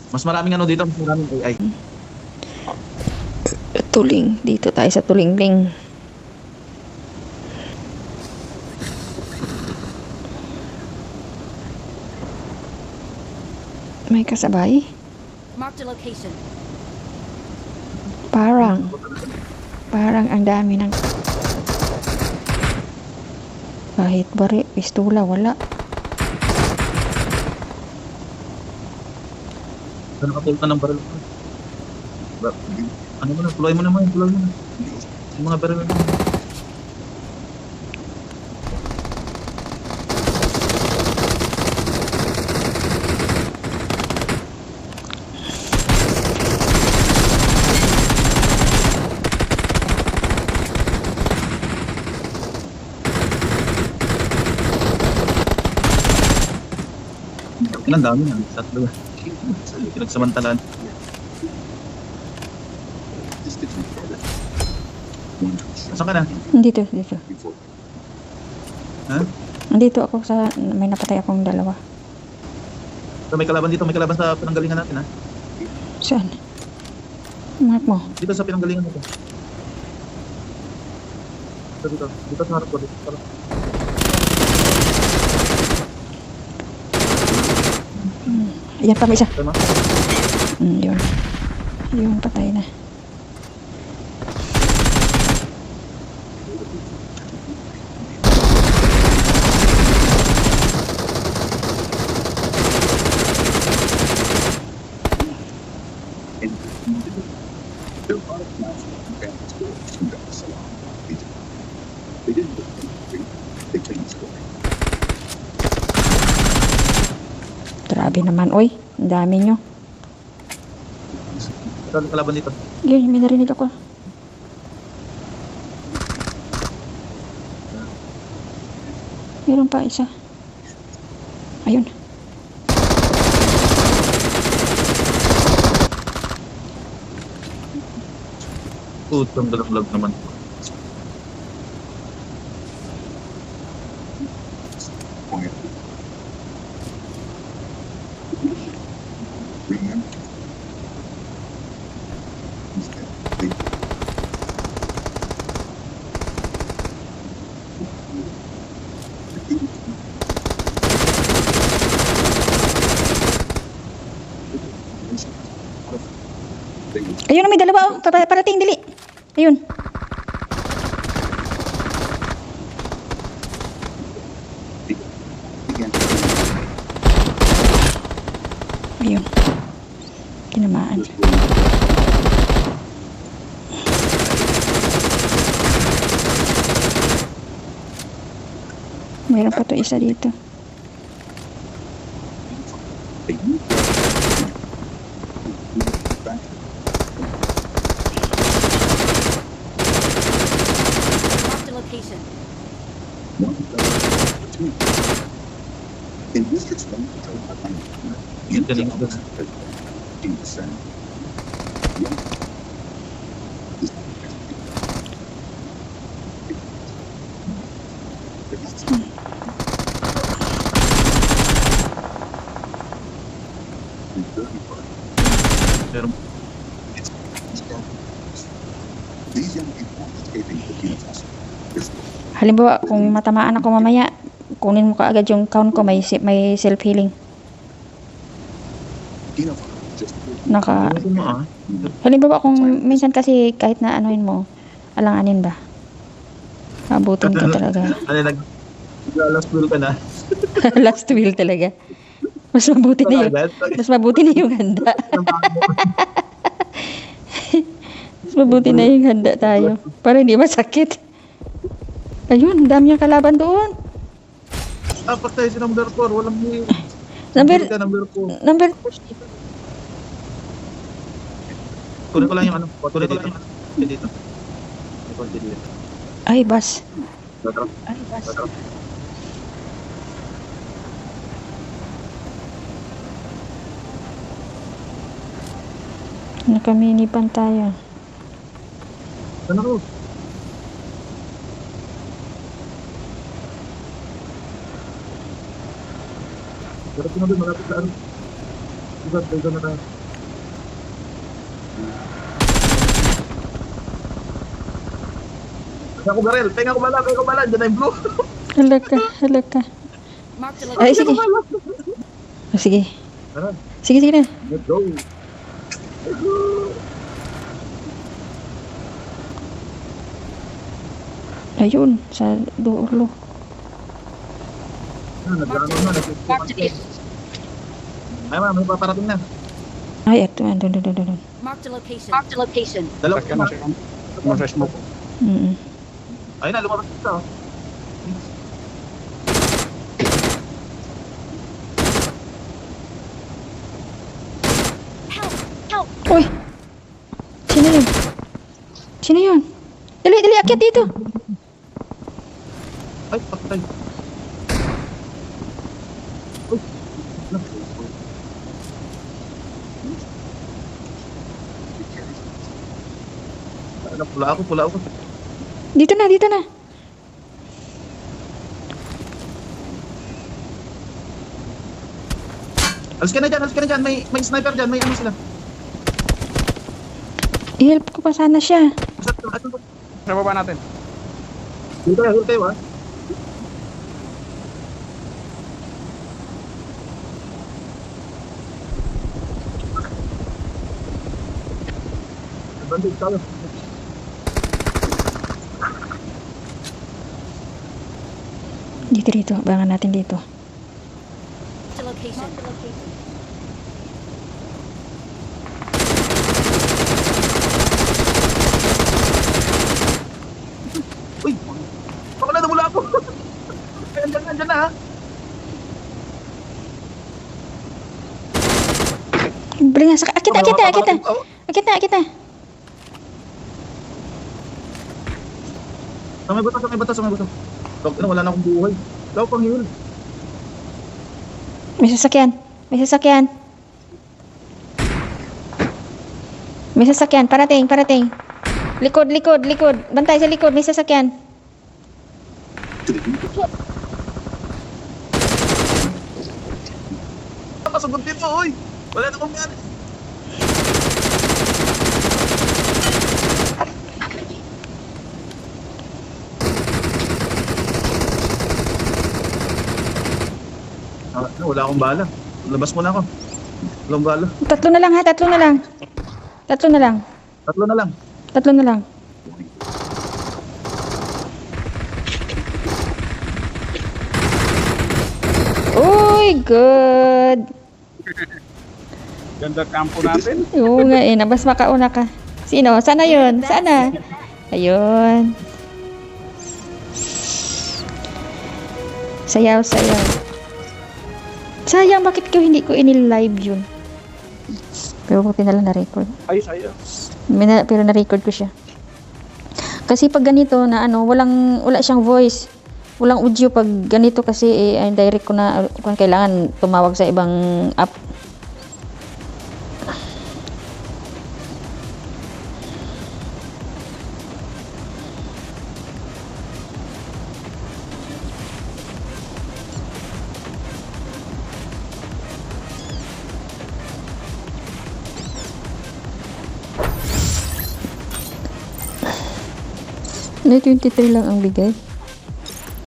Mas maraming ano dito, mas maraming AI. Tuling. Dito tayo sa tulingling. May kasabay? Marked a location. Parang ang dami ng kahit bari, pistola, wala. Nakapulta ng baril. Ano mo na, tuloy mo naman, tuloy mo na. Yung mga baril na. Ilang dami na, tatlo. Pinagsamantalan. Saan ka na? Dito. Ha? Nandito ako sa, may napatay akong dalawa. So, may kalaban dito, may kalaban sa pinanggalingan natin, ha? Saan? Mark mo. Dito sa pinanggalingan natin. Dito sa harap ko. Dito sa harap. Ayan pa, may isa. Tama? Yun. Yung patay na. Grabe naman, oy. Ang dami nyo. Ito, may kalaban dito. Yun, may narinig ako. Meron pa isa. Ayun. Putang dalag naman. Ayun, may dalawa, oh. Parating, dili. Ayun. Ayun. Tinamaan. Mayroon pa to isa dito. Marked a location. In districts 1 to 500, Yung galing doon. 15%. Pero, These young people are escaping Burkina Faso. Halimbawa, kung matamaan ako mamaya, kunin mo kaagad yung count ko, may self-healing. Burkina Faso just ano mo ah? Halimbawa, kung minsan kasi kahit na anuhin mo, alanganin ba? Abutin ka talaga. Ano, last duel ka na? Last will talaga. Mas mabuti na yun. Mas mabuti na yung handa. Mas mabuti na yung handa tayo. Para hindi masakit. Ayun, dami yung kalaban doon. Apat tayo si number 4, walang ni... Number, Number 4. number, Kunin ko lang yung ano, kunin ko lang yung ano. Dito. Dito. ay, bas. Tatrap. Ay, bas. Nakaminipan tayo. Ano ko? Pero pinabay, malapit na ano. Diba, tayo na tayo. Tenga ko baril. Tenga ko bala. Tenga ko bala. Diyan na yung blue. Halaka, halaka. Marked a Ay, location. sige. Oh, sige. Tara. Sige, sige na. Let's go. Ayun, sa dulo. Nag-ano na. Ay, may paparating na. Ay, eto. Doon, doon, doon, doon. Marked a location. Marked a location. Dalawa Sakyan na siya. Mo sa smoke. Ayun na, lumabas ito. Help! Help! Uy! Sino yun? Sino yun? Dali, dali, akyat dito. Ay, patay. Uy. Ano, pula ako, pula ako. Dito na, dito na. Alis ka na dyan. May sniper dyan, may ano sila. I-help ko pa sana siya. Sa baba natin. Huli kayo, ha? Bandit tayo. Dito, dito. Abangan natin dito. Marked a location. Uy! Baka na, namula ako. Andyan na, ha? Bali nga, akit na, akit na, akit na. Oh, Akit na, akit na. Sa may bato. Wala na akong buhay. Daw pang heal. May sasakyan. May sasakyan. May sasakyan. Parating, parating. Likod, likod, likod. Bantay sa likod. May sasakyan. Pasugod dito, uy! Wala na akong gana. Wala akong bala. Labas mo na ako. Walang bala. Tatlo na lang ha, tatlo na lang. Tatlo na lang. Tatlo na lang. Tatlo na lang. Uy, good. Ganda kampo natin. Oo nga eh, nabas makauna ka. Sino? Sana yun? Sana? Ayun. Sayaw, sayaw. Sayang, bakit ko hindi ko inil-live yun? Pero buti na lang na-record. Ayos, ayos. Pero na-record ko siya. Kasi pag ganito na ano, wala siyang voice. Walang audio pag ganito kasi direct ko na kung kailangan tumawag sa ibang app. Na 23 lang ang bigay.